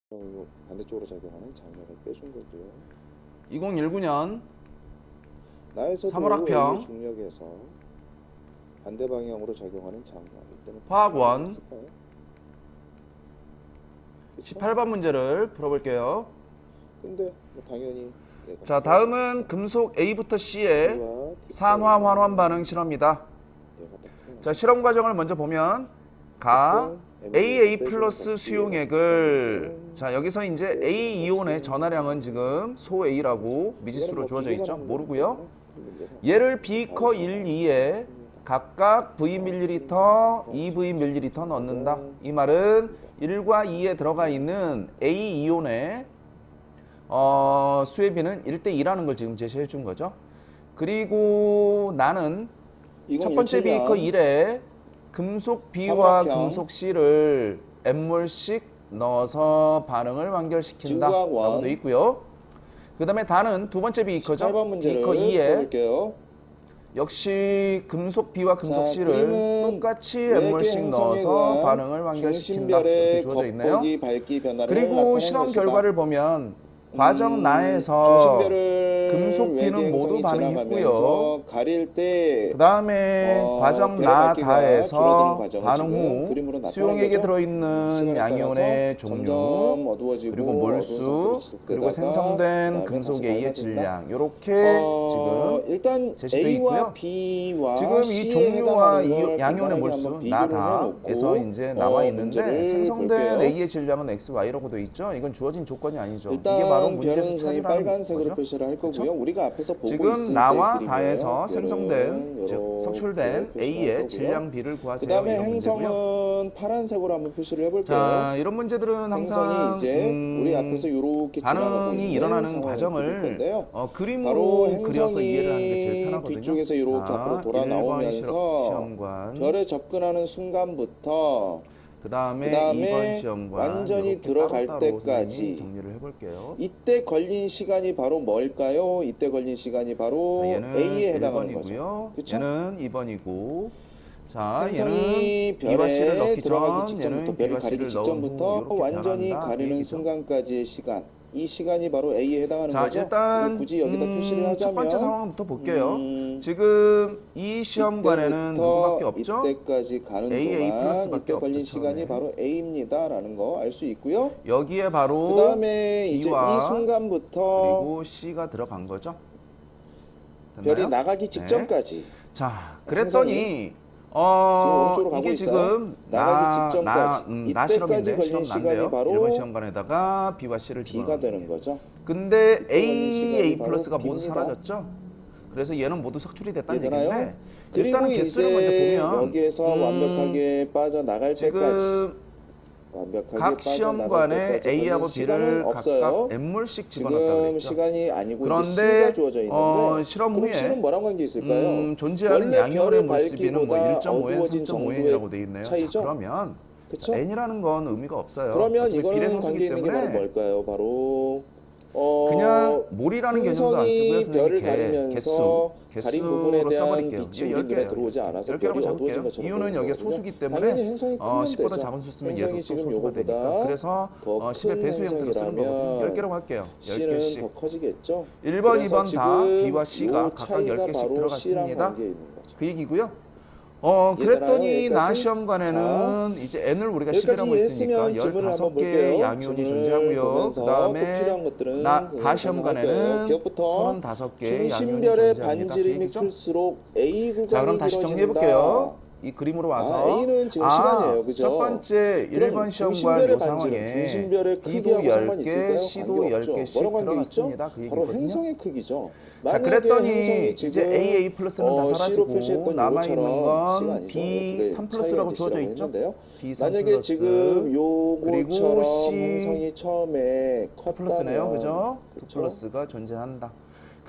반대쪽으로 작용하는 장력을 빼준 거고요. 2019년 나에서도 3월 학평. A의 중력에서 반대 방향으로 작용하는 장력. 이때는 화학원 있을까요? 그쵸? 18번 문제를 풀어볼게요. 근데 뭐 당연히 얘가 자, 다음은 금속 A부터 C의 B와 산화 환원 반응 실험이다. 얘가 딱 표현하죠. 자, 실험 과정을 먼저 보면 가 AA 플러스 수용액을, 자, 여기서 이제 A 이온의 전하량은 지금 소 A라고 미지수로 주어져 있죠. 모르고요. 얘를 비커 1, 2에 각각 V ml, 2V ml 넣는다. 이 말은 1과 2에 들어가 있는 A 이온의 수의 비는 1대2라는 걸 지금 제시해 준 거죠. 그리고 나는 첫 번째 비커 1에 금속 B와 금속 C를 M몰씩 넣어서 반응을 완결시킨다 라고 되어 있고요. 그 다음에 다는 두 번째 비커죠. 비커 2에 역시 금속 B와 금속 C를 똑같이 M몰씩 넣어서 반응을 완결시킨다 이렇게 주어져 있네요. 그리고 실험 결과를 보면 과정 나에서 금속 B는 모두 반응했고요. 그 다음에 과정 나 다에서 반응 후 수용액에 들어있는 양이온의 종류, 그리고 몰수, 그리고 생성된 금속 A의 질량 이렇게 지금 일단 제시되어 A와 있고요. B와 지금 이 C에 종류와 해당하는 걸 이 양이온의 간단하게 몰수 한번 비교를 나다에서 해놓고, 이제 나와 있는데 문제를 생성된 볼게요. A의 질량은 XY라고 되어 있죠. 이건 주어진 조건이 아니죠. 일단 이게 바로 문제에서 별은 찾으라는 빨간색으로 거죠. 표시를 할 거고요. 그렇죠? 우리가 앞에서 보고 지금 있을 나와 때 다에서 그림이에요. 생성된, 즉 이렇게 석출된 표시를 할 A의 거고요. 질량 B를 그 구하세요. 다음에 이런 문제고요. 행성은 파란색으로 한번 표시를 해볼게요. 자, 이런 문제들은 항상 행성이 이제 우리 앞에서 이렇게 지나가고 반응이 있는 일어나는 상황을 그릴 과정을 건데요. 그림으로 바로 그려서 이해를 하는 게 제일 행성이 편하거든요. 뒤쪽에서 이렇게 자, 앞으로 돌아 1번 나오면서 시험관, 별에 접근하는 순간부터 그 다음에 2번 그다음에 시험관 완전히 이렇게 들어갈 따로따로 때까지 선생님이 정리를 해볼게요. 이때 걸린 시간이 바로 뭘까요? 이때 걸린 시간이 바로 자, 얘는 A에 해당하는 1번이고요. 거죠. 그쵸? 얘는 2번이고, 자, 행성이 얘는 B와 C를 별에 넣기 들어가기 전, 직전부터 얘는 별을 B와 가리기 C를 넣은 후 직전부터 이렇게 완전히 변한다. 이 가리는 얘기죠. 순간까지의 시간, 이 시간이 바로 A에 해당하는 자, 거죠. 일단 굳이 여기다 표시를 하자면 첫 번째 상황부터 볼게요. 지금 이 시험관에는 누구밖에 없죠? 이때까지 가는 AA 동안 플러스밖에 이때 걸린 없죠, 시간이 처음에. 바로 A입니다라는 거 알 수 있고요. 여기에 바로 그 다음에 이제 B와 이 순간부터 그리고 C가 들어간 거죠. 별이 됐나요? 나가기 네. 직전까지 자, 그랬더니 지금 오른쪽으로 가고 이게 있어요. 지금 나가기 직전까지 나 이때까지 실험인데 걸린 실험 시간이 난데요. 바로 1번 시험관에다가 B와 C를 B가 집어넣는 되는 거죠. 근데 걸린 A, 시간이 A 바로 플러스가 모두 B입니다. 사라졌죠. 그래서 얘는 모두 석출이 됐다는 되나요? 얘기인데 그리고 일단은 개수를 먼저 이제 보면 여기에서 완벽하게 빠져나갈 때까지 지금 완벽하게 각 빠져나갈 시험관에 때까지 A하고 걸린 B를 시간은 없어요. 각각 M몰씩 집어넣었다고 지금 그랬죠. 시간이 아니고 이제 그런데 C가 주어져 있는데 실험 그럼 후에 C는 뭐랑 관계 있을까요? 존재하는 원래 양이온의 별을 몰수비는 뭐 밝기보다 1.5엔 어두워진 3.5n이라고 돼 있네요. 차이죠? 자, 그러면 그쵸? n이라는 건 의미가 없어요. 그러면 어차피 이거는 비례성수기 관계 있는 게 바로 때문에 뭘까요? 바로 그냥 몰이라는 개념도 안 쓰고요. 행성이 별을 선생님 개수, 가리면서 가린 부분에 개수로 대한 써버릴게요. 빛이 우리 눈에 들어오지 않아서 10개라고 별이 어두워진 잡을게요. 것처럼 이유는 보이는 여기에 거거든요. 소수기 당연히 때문에 행성이 크면 10보다 되죠. 작은 수 쓰면 행성이 얘도 또 지금 소수가 되니까. 요거보다 그래서 더 10의 큰 배수 형태로 쓰는 거거든요. 행성이라면 10개라고 할게요. C는 10개씩. 더 커지겠죠. 1번, 그래서 2번 다 지금 B와 C가 요 각각 차이가 10개씩 바로 C랑 들어갔습니다. 관계에 있는 거죠. 그 얘기고요. 이해되나요? 그랬더니 나 여기까지? 시험관에는 이제 n을 우리가 여기까지 10이라고 했으니까 이해했으면 질문을 한번 볼게요. 15개의 양이온이 질문을 존재하고요. 보면서 그 또 다음에 필요한 것들은 다 설명할 거예요. 시험관에는 기억부터 35개의 양이온이 중심별의 존재합니다. 반지름이 그 얘기죠? 클수록 A 구간이 자, 그럼 다시 정리해 볼게요. 이 그림으로 와서 A는 지금 시간이에요. 그죠? 첫 번째 그럼 1번 시험관 중심별의 요 반지름, 상황에 중심별의 B도 크기하고 상관이 10개, 있을까요? C도 관계 없죠. 10개씩 뭐랑 관계 들어갔습니다. 있죠? 그 바로 얘기거든요. 행성의 크기죠. 자, 만약에 그랬더니 행성이 이제 지금 AA 플러스는 다 C로 사라지고 표시했던 남아있는 요거처럼 건 C가 아니죠. B 그래, 3 플러스라고 차이가 주어져 C라고 있죠. 했는데요. B 3 만약에 플러스 지금 그리고 요거처럼 C 행성이 처음에 플러스네요. 컸다면 그죠? 2 그쵸? 플러스가 존재한다.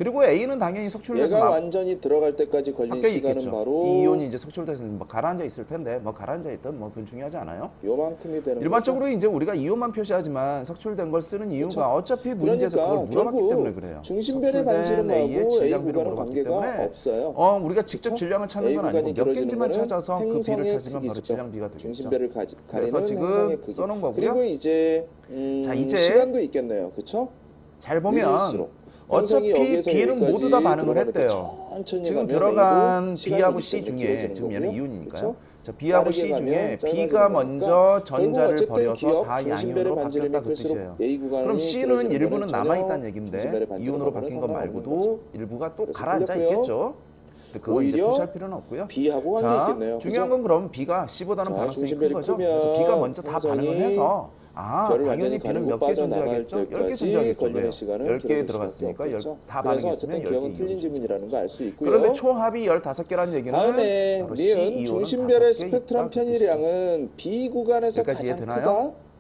그리고 A는 당연히 석출돼서 얘가 완전히 들어갈 때까지 걸린 바뀌어 시간은 있겠죠. 바로 이 이온이 이제 석출돼서 뭐 가라앉아 있을 텐데 뭐 가라앉아 있든 뭐 그건 중요하지 않아요. 요만큼이 되는 일반적으로 거죠. 이제 우리가 이온만 표시하지만 석출된 걸 쓰는 이유가 그렇죠? 어차피 문제에서 그러니까 그걸 물어봤기 결국 때문에 그래요. 중심변의 석출된 반지름하고 A의 A 질량비를 구간은 물어봤기 관계가 때문에 없어요. 우리가 직접 그렇죠? 질량을 찾는 A 건 아니고 구간이 몇 길어지는 개인지만 거는 찾아서 그 비를 행성의 찾으면 바로 크기죠. 질량비가 되겠죠. 중심변을 그래서 가리는 지금 행성의 크기. 써놓은 거고요. 그리고 이제, 자, 이제 시간도 있겠네요. 그렇죠? 잘 보면 느릴수록 어차피 행성이 여기서 B는 여기까지 모두 다 반응을 들어가니까 했대요. 천천히 지금 가면 들어간 A도 시간이 B하고 있기 C 때문에 중에 길어지는 지금 얘는 거고요. 이온이니까요. 그렇죠? 자, B하고 빠르게 C 가면 중에 짧아지는 B가 거니까 먼저 결국 전자를 어쨌든 버려서 기억, 다 중심변의 양이온으로 반지름이 바뀌었다 그 클수록 뜻이에요. A 구간이 그럼 C는 길어지는 일부는 거는 전혀 남아있다는 얘기인데 중심변의 반지름하고는 이온으로 바뀐 건 상관없는 말고도 일부가 또 그래서 가라앉아 틀렸고요. 있겠죠. 근데 그건 이제 오히려 표시할 필요는 없고요. B하고 관계 자, 있겠네요. 중요한 그죠? 건 그럼 B가 C보다는 자, 반응성이 큰 중심변이 거죠. 크면 그래서 B가 먼저 다 행성이 반응을 해서 별을 당연히 완전히 B는 가리고 몇 개 빠져나갈 존재하겠죠? 10개 때까지 존재하겠죠. 걸리는 왜요? 시간은 10개에 길어질 들어갔으니까 수밖에 없겠죠. 다 그래서 반응했으면 어쨌든 10개 기억은 틀린 이온이죠. 지문이라는 거 알 수 있고요. 그런데 총합이 15개라는 얘기는 다음에 바로 C 니은 이온은 중심별의 5개 스펙트럼 있다 그 뜻이죠. 편이량은 B 구간에서 여기까지 가장 이해되나요? 크다.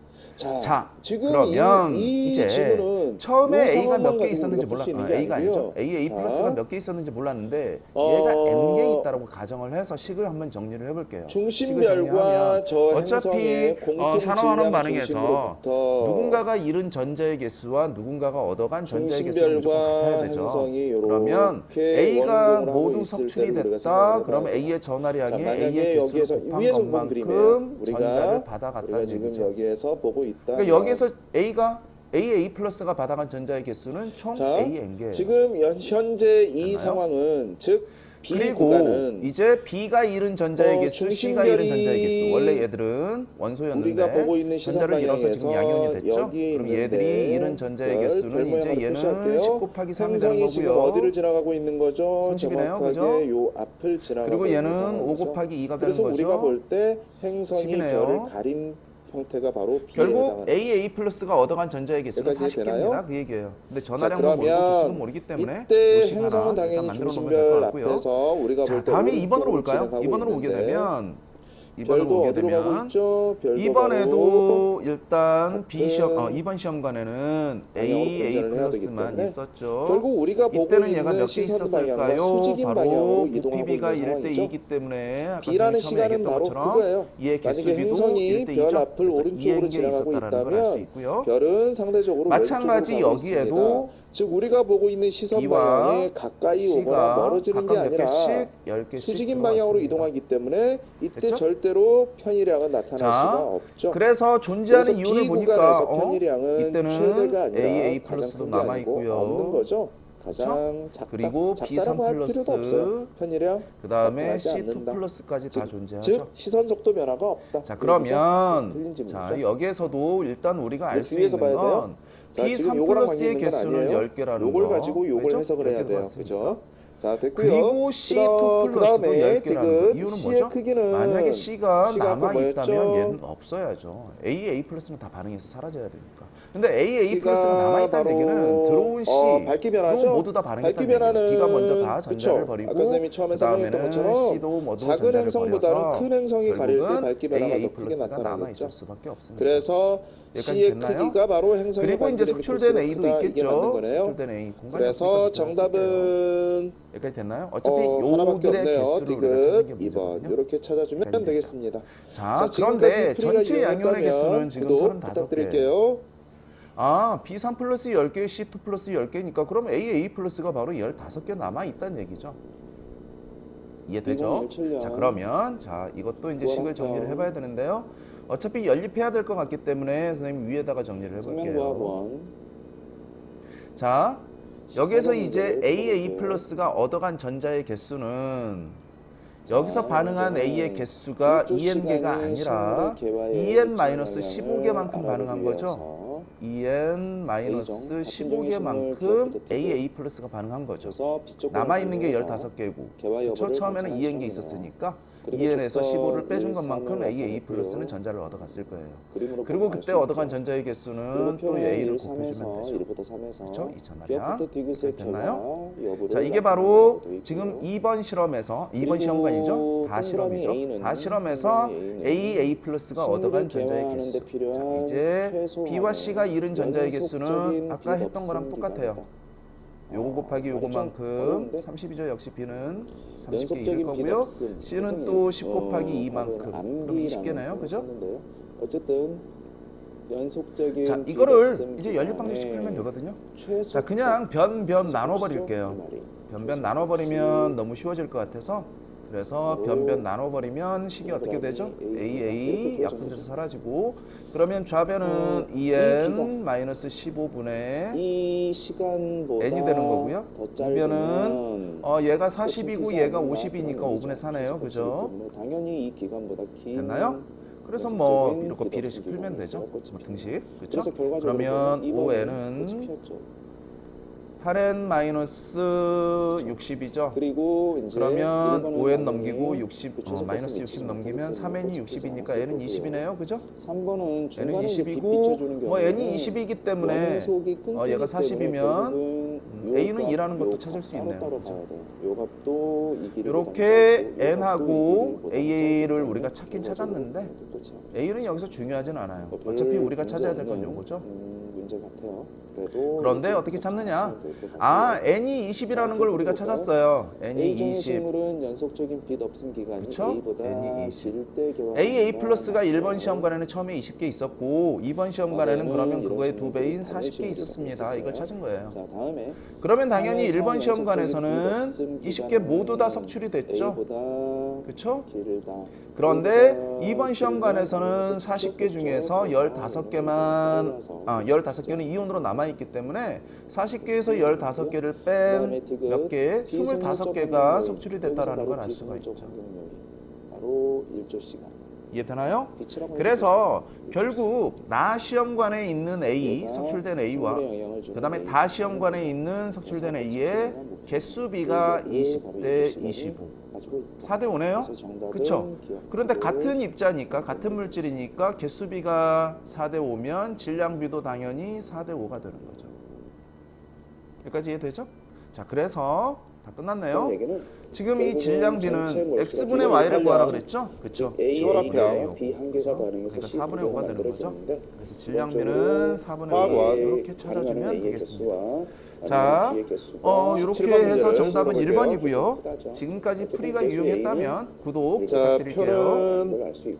자, 지금 그러면 이 이제 지문은 처음에 요 A가 상황만 몇 개 가지고 있었는지 우리가 풀수 있는 게 A가 아니고요. 아니죠. A 자, 플러스가 몇 개 있었는지 몰랐는데 어, 얘가 N개 있다라고 가정을 해서 식을 한번 정리를 해볼게요. 중심별과 저 어차피 행성의 공통 산화환원 질량 반응에서 중심으로부터 누군가가 잃은 전자의 개수와 누군가가 얻어간 전자의 개수는 무조건 중심별과 같아야 되죠. 행성이 요렇게 그러면 A가 원운동을 하고 모두 있을 석출이 때를 우리가 됐다. 생각을 그러면 해봐야 돼요. A의 전하량이 자, 만약에 A의 여기에서 개수를 곱한 위에서 본 그림이에요. 것만큼 우리가 전자를 받아갔다는 지금 얘기죠. 여기에서 보고 있다. 그러니까 여기서 A 플러스가 받아간 전자의 개수는 총 자, AN개. 지금 현재 이 됐나요? 상황은 즉 B 그리고 구간은 이제 B가 잃은 전자의 개수, C가 잃은 중심별이 전자의 개수. 원래 얘들은 원소였는데 우리가 보고 있는 시선 전자를 잃어서 지금 양이온이 방향에서 됐죠. 여기에 그럼 있는데 얘들이 잃은 전자의 별 개수는 이제 모양으로 얘는 표시할게요. 10 곱하기 3이 되는 행성이 지금 거고요. 어디를 지나가고 있는 거죠? 30이네요, 정확하게 그죠? 요 앞을 지나가고 그리고 있는 얘는 5 상황이죠. 곱하기 2가 되는 그래서 거죠. 우리가 볼 때 행성이 10이네요. 별을 가린 형태가 바로 B에 결국 해당하는 A 플러스가 얻어간 전자의 개수는 여기까지 40개입니다. 되나요? 그 얘기예요. 근데 자, 전하량도 모르고 그러면 개수도 모르기 때문에 이때 요식 행성은 하나 당연히 일단 만들어 놓으면 중심별 될 것 같고요. 앞에서 우리가 자, 볼 때 다음에 2번으로 오른쪽으로 올까요? 진행하고 2번으로 오게 있는데 되면 2번으로 별도 오게 어디로 가고 되면 있죠? 별도 바로 이번에도 일단 같은 2번 시험관에는 방향으로 A 분전을 해야 되기 플러스만 때문에 있었죠. 결국 우리가 보고 이때는 얘가 있는 몇 개 시선 방향과 있었을까요? 수직인 바로 방향으로 이동하고 부피비가 있는 1대 상황이죠. 2이기 때문에 아까 B라는 선생님이 처음에 시간은 얘기했던 바로 것처럼 그거예요. 얘의 만약에 개수비도 행성이 1대 별 2죠. 앞을 오른쪽으로 지나가고 있다면 별은 상대적으로 마찬가지 왼쪽으로 가고 여기에도 있습니다. 즉 우리가 보고 있는 시선 B와 방향에 가까이 오거나 C가 멀어지는 게 각각 몇 아니라 개씩, 10개씩 수직인 방향으로 들어왔습니다. 이동하기 때문에 이때 됐죠? 절대로 편의량은 나타날 자, 수가 없죠. 그래서 존재하는 그래서 이유를 B 보니까 구간에서 편의량은 이때는 최대가 아니라 A 가장 플러스도 큰 게 남아 아니고 있고요. 없는 거죠. 가장 작다. 그리고 작다라고 할 B3 필요도 플러스, 없어요. 편의량 그 다음에 나타나지 C2 않는다. 플러스까지 다 즉 존재하죠. 시선 속도 변화가 없다. 자, 그래서 틀린 그러면 질문이죠. 자, 여기에서도 일단 우리가 알 수 뒤에서 있는 봐야 돼요. 건 자, 지금 B3 요거랑 플러스의 관계 있는 건 개수는 아니에요. 10개라는 요걸 거. 가지고 요걸 알죠? 해석을 해야 10개 돼요. 들어갔으니까. 그죠? 자, 됐고요. 그리고 C2 플러스도 10개라는 거. 이유는 C의 뭐죠? 크기는 만약에 C가 C가 아까 남아있다면 뭐였죠? 얘는 없어야죠. A 플러스는 다 반응해서 사라져야 되니까. 근데 A C가 플러스가 남아있다는 바로, 얘기는 들어온 밝기 변화죠? 모두 다 반응했다는 밝기 변화는 얘기예요. B가 먼저 다 전자를 그쵸? 버리고 아까 선생님이 처음에 설명했던 그다음에는 것처럼 C도 모두 작은 전자를 행성보다는 버려서 큰 행성이 가릴 때 결국은 밝기 변화가 A 더 크게 플러스가 나타나겠죠. 남아있을 수밖에 없습니다. 그래서 여기까지 C의 됐나요? 크기가 바로 행성의 그리고 이제 반지름이 석출된 클수록 A도 크다. 이게 있겠죠. 맞는 거네요. 석출된 A 공간이 그래서 없으니까 정답은 여기까지 됐나요? 어차피 하나밖에 요들의 없네요. 개수를 우리가 찾는 게 디귿 2번 문제거든요. 이렇게 찾아주면 여기까지 되겠습니다. 자, 지금까지 그런데 풀이가 전체 양면의 개수는 이용했다면 지금 구독 35개. 부탁드릴게요. 아, B3 플러스 10개, C2 플러스 10개니까 그럼 A 플러스가 바로 15개 남아있다는 얘기죠. 이해되죠? 2017년. 자, 그러면 자 이것도 이제 식을 정리를 구하랍니다. 해봐야 되는데요. 어차피 연립해야 될 것 같기 때문에 선생님 위에다가 정리를 수면과학 해볼게요. 원. 자, 여기서 이제 문제를 A 풀어볼게요. 플러스가 얻어간 전자의 개수는 여기서 자, 반응한 문제는 A의 개수가 일조 2n개가 시간이 아니라 식물의 개화에 2n-15개만큼 알아보기 반응한 거죠. 위해서 2n-15개만큼 A 플러스가 반응한 거죠. 그래서 B쪽 남아있는 게 방향에서 15개고 개화 그쵸? 여부를 처음에는 검증할 2n개 시험이네요. 있었으니까 그리고 2n에서 조건 15를 빼준 1, 것만큼 3을 A 나타냈고요. 플러스는 전자를 얻어갔을 거예요. 그림으로 그리고 보면 그때 알수 얻어간 있죠. 전자의 그리고 개수는 또 표면 A를 1, 곱해주면 3에서 되죠. 1부터 3에서 그쵸? 이 전하량. 기업부터 디귿의 됐나요? 개화 여부를 자, 이게 나타내도록 바로 되어 있고요. 지금 2번 실험에서 2번 그리고 시험관이죠. 다 동그라미 실험이죠. A는 다 실험에서 동그라미 A 플러스가 얻어간 식물을 전자의 개화하는 개수. 데 필요한 자, 이제 최소한의 B와 C가 잃은 전자의 개수는 연속적인 아까 했던 거랑 비법성 똑같아요. 기간이다. 요거 곱하기 요거만큼 어려운데? 30이죠. 역시 B는 30개 이길 연속적인 거고요. 비답승. C는 또 10 곱하기 답은 2만큼. 그럼 암기라는 20개네요. 그죠? 썼는데요. 어쨌든 연속적인 자, 이거를 비답승 이제 연립 방정식 기간에 풀면 되거든요. 최소 자, 그냥 변 최소 나눠 보시죠? 버릴게요. 그 말이. 변 나눠 버리면 너무 쉬워질 것 같아서 그래서 변 나눠 버리면 식이 어떻게 되죠? AA 약분돼서 사라지고 그러면 좌변은 2n 마이너스 15분의 이 시간보다 n이 되는 거고요. 더 이변은 짧으면 얘가 40이고 얘가 50이니까 5분의 4네요. 그죠? 당연히 이 기간보다 긴 됐나요? 그래서 뭐 이렇게 비례식 풀면 되죠. 뭐 등식. 그렇죠? 그래서 결과적으로 그러면 이번에는 5n은 피했죠. 8n 마이너스 60이죠. 그리고 이제 그러면 5n 당연히 넘기고 60 그 최소 마이너스 값을 60 미치지 넘기면 못하기 3n이 때문에 60이니까 n은 20이네요. 그죠? 3번은 n은 중간에 이제 빛 20이고 비춰주는 뭐 경우에는 n이 20이기 때문에 연속이 끊기기 얘가 40이면 때문에 A는 요 2라는 것도 값, 찾을 수 따로 있네요. 따로 그죠? 봐야 돼요. 요 값도 이 길이보다 이렇게 짧고, 요 n하고 값도 이 길이보다 AA를 짧기 우리가 때문에 찾긴 결과적으로 찾았는데 끝이야. A는 여기서 중요하진 않아요. 뭐 별 어차피 우리가 문제 찾아야 될 건 없는, 요거죠. 문제 같아요. 그래도 그런데 이렇게 어떻게 찾느냐? 찾으시면 될것 같고요. 아, n이 20이라는 걸 우리가 찾았어요. n이 A종의 20. 식물은 연속적인 빛 없음 기간이 그쵸? A보다 N이 20. 길때 교환. AA 플러스가 1번 시험관에는 처음에 20개 있었고 2번 시험관에는 그러면 그거의 2배인 40개 있었습니다. 이걸 찾은 거예요. 자, 다음에 그러면 당연히 1번 연속적인 시험관에서는 빛 없음 20개 모두 다 석출이 됐죠. A보다 그렇죠? 길다. 그런데 A보다 2번 시험관에서는 40개 중에서 15개만 15개는 이온으로 남아 있기 때문에 40개에서 15개를 뺀 몇 개? 25개가 석출이 됐다라는 걸 알 수가 있죠. 바로 1조 시간. 이해되나요? 빛이라고 그래서 해주세요. 결국 나 시험관에 있는 A, 석출된 A와 그 다음에 다 시험관에 있는 석출된 A의 개수비가 20대 25 4대 5네요? 그쵸? 그런데 같은 입자니까 같은 물질이니까 개수비가 4대 5면 질량비도 당연히 4대 5가 되는 거죠. 여기까지 이해되죠? 자, 그래서 다 끝났네요. 지금 이 질량비는 x분의 y를 구하라 그랬죠? 그쵸? A와 B 한 개가 반응해서 그러니까 C 4분의 5가 되는 거죠? 만들어지는데 그래서 질량비는 4분의 5 이렇게 찾아주면 되겠습니다. 자, 이렇게 해서 정답은 1번이고요. 지금까지 풀이가 유용했다면 구독 부탁드릴게요. 알 수 있고